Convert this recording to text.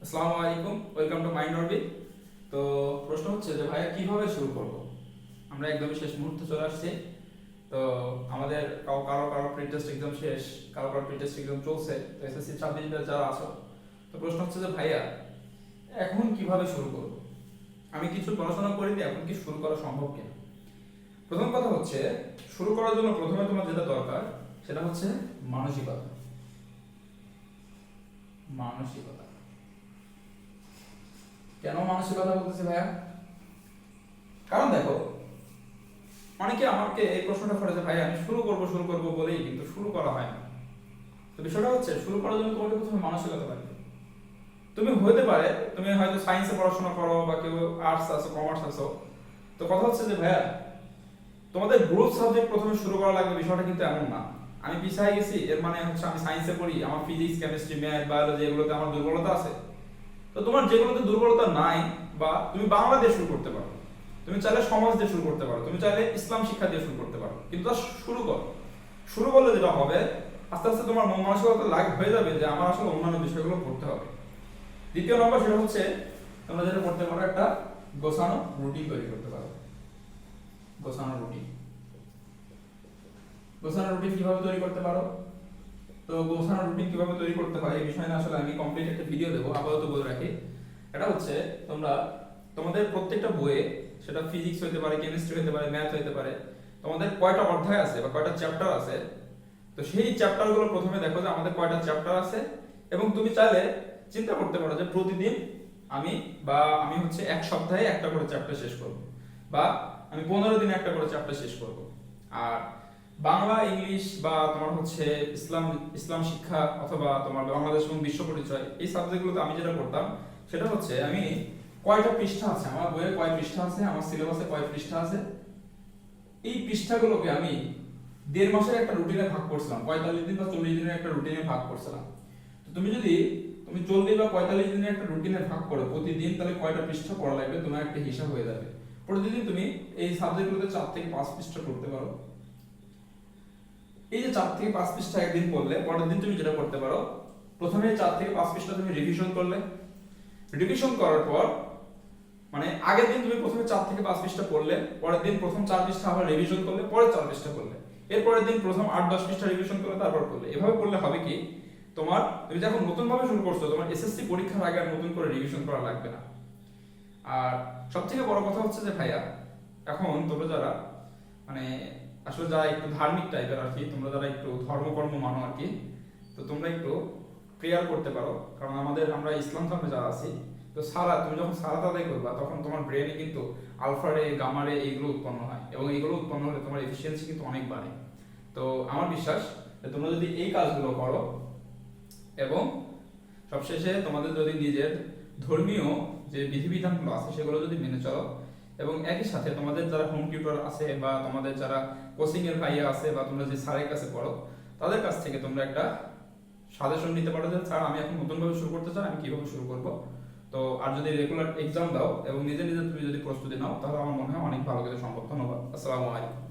আসসালামু আলাইকুম, welcome to mind orbit. তো প্রশ্ন হচ্ছে যে ভাইয়া কিভাবে শুরু করব। আমরা একদমই শেষ মুহূর্তে চলে আসছি। তো আমাদের কারো কারো কারো প্রি টেস্ট এক্সাম শেষ, কারো কারো প্রি টেস্ট এক্সাম চলছে, তো এসএসসি 26 ব্যাচ যারা আছো, তো প্রশ্ন হচ্ছে যে ভাইয়া এখন কিভাবে শুরু করব। আমি কিছু পড়াশোনা করিনি, এখন কি শুরু করা সম্ভব কিনা। প্রথম কথা হচ্ছে, শুরু করার জন্য প্রথমে তোমার যেটা দরকার সেটা হচ্ছে মানসিকতা। মানসিকতা কেন মানসিকতা বলতেছি ভাইয়া? কারণ দেখো, অনেকে আমাকে এই প্রশ্নটা করে যে ভাই আমি শুরু করব বলেই কিন্তু শুরু করা হয় না। তো বিষয়টা হচ্ছে, শুরু করার জন্য তোমাকে প্রথমে মানসিকতা লাগবে। তুমি হতে পারে তুমি হয়তো সায়েন্সে পড়াশোনা করো বা কেউ আর্টস আছো, কমার্স আছো। তো কথা হচ্ছে যে ভাইয়া তোমাদের গ্রুপ সাবজেক্ট প্রথমে শুরু করা লাগবে, বিষয়টা কিন্তু এমন না। আমি পিছায় গেছি এর মানে হচ্ছে আমি সায়েন্সে পড়ি, আমার ফিজিক্স কেমিস্ট্রি ম্যাথ বায়োলজি এগুলোতে আমার দুর্বলতা আছে। তো তোমার যেগুলোতে দুর্বলতা নাই, বা তুমি বাংলা দিয়ে শুরু করতে পারো, তুমি চাইলে সমাজ দিয়ে শুরু করতে পারো, তুমি চাইলে ইসলাম শিক্ষা দিয়ে শুরু করতে পারো, কিন্তু শুরু করো। শুরু করলে যেটা হবে, আস্তে আস্তে তোমার মন মানসিকতা লাগ হয়ে যাবে যে আমার আসলে অন্যান্য বিষয়গুলো পড়তে হবে। দ্বিতীয় নম্বর সেটা হচ্ছে, তোমরা যেটা করতে পারো, একটা গোছানো রুটিন তৈরি করতে পারো। গোছানো রুটিন গোছানো রুটিন কিভাবে তৈরি করতে পারো? তো গোছানো রুটিন কিভাবে তৈরি করতে হয় এই বিষয়ে আসলে আমি কমপ্লিট একটা ভিডিও দেবো, আপাতত বলে রাখি। এটা হচ্ছে, তোমরা তোমাদের প্রত্যেকটা বইয়ে, সেটা ফিজিক্স হতে পারে, কেমিস্ট্রি হতে পারে, ম্যাথ হতে পারে, তোমাদের কয়টা অধ্যায় আছে বা কয়টা চ্যাপ্টার আছে, তো সেই চ্যাপ্টারগুলো প্রথমে দেখো যে আমাদের কয়টা চ্যাপ্টার আছে। এবং তুমি চাইলে চিন্তা করতে পারো যে প্রতিদিন আমি হচ্ছে এক সপ্তাহে একটা করে চ্যাপ্টার শেষ করব, বা আমি 15 দিনে একটা করে চ্যাপ্টার শেষ করব। আর বাংলা, ইংলিশ বা তোমার হচ্ছে ইসলাম ইসলাম শিক্ষা অথবা তোমার বাংলাদেশ এবং বিশ্ব পরিচয়, এই সাবজেক্টগুলোতে আমি যেটা করতাম সেটা হচ্ছে, আমি কয়টা পৃষ্ঠা আছে আমার বইয়ে, কয় পৃষ্ঠা আছে আমার সিলেবাসে, কয় পৃষ্ঠা আছে, এই পৃষ্ঠাগুলোকে আমি 1.5 মাসের একটা রুটিনে ভাগ করছিলাম, 45 দিন বা 40 দিনের একটা রুটিনে ভাগ করছিলাম। তো তুমি যদি 40 বা 45 দিনের একটা রুটিনে ভাগ করো প্রতিদিন, তাহলে কয়টা পৃষ্ঠা পড়া লাগবে তোমার একটা হিসাব হয়ে যাবে। প্রতিদিন তুমি এই সাবজেক্টগুলোতে 4 থেকে 5 পৃষ্ঠা পড়তে পারো। এই যে 4 থেকে 5 পৃষ্ঠা একদিন পড়লে, পরের দিন তুমি যেটা করতে পারো, প্রথমে 4 থেকে 5 পৃষ্ঠা তুমি রিভিশন করলে। রিভিশন করার পর, মানে আগের দিন তুমি প্রথমে 4 থেকে 5 পৃষ্ঠা পড়লে, পরের দিন প্রথম 4 পৃষ্ঠা আবার রিভিশন করলে, পরে 4 পৃষ্ঠা পড়লে, এরপরের দিন প্রথম 8-10 পৃষ্ঠা রিভিশন করলে, তারপর পড়লে। এভাবে পড়লে হবে কি, তুমি যখন নতুন ভাবে শুরু করছো, তোমার এসএসসি পরীক্ষার আগে আর নতুন করে রিভিশন করা লাগবে না। আর সবথেকে বড় কথা হচ্ছে যে ভাইয়া, এখন তোমরা যারা মানে আসলে যারা একটু ধার্মিক টাইপের আর কি, তোমরা যারা একটু ধর্মকর্ম মানো আর কি, তো তোমরা একটু প্রেয়ার করতে পারো। কারণ আমরা ইসলাম ধর্মে যারা আছি, তো তুমি যখন সালাত আদায় করবা, তখন তোমার ব্রেনে কিন্তু আলফা রে, গামা রে এইগুলো উৎপন্ন হয়, এবং এইগুলো উৎপন্ন হলে তোমার এফিসিয়েন্সি কিন্তু অনেক বাড়ে। তো আমার বিশ্বাস যে তোমরা যদি এই কাজগুলো করো, এবং সবশেষে তোমাদের যদি নিজের ধর্মীয় যে বিধিবিধানগুলো আছে সেগুলো যদি মেনে চলো, এবং একই সাথে তোমাদের যারা হোম টিউটর আছে বা তোমাদের যারা কোচিং এর ভাইয়া আছে বা তোমরা যে স্যারের কাছে পড়ো, তাদের কাছ থেকে তোমরা একটা সাজেশন নিতে পারো যে স্যার আমি এখন নতুন ভাবে শুরু করতে চাই, আমি কিভাবে শুরু করব। তো আর যদি রেগুলার এক্সাম দাও এবং নিজে নিজে তুমি যদি প্রস্তুতি নাও, তাহলে আমার মনে হয় অনেক ভালো কিছু সম্ভব। ধন্যবাদ। আসসালামু আলাইকুম।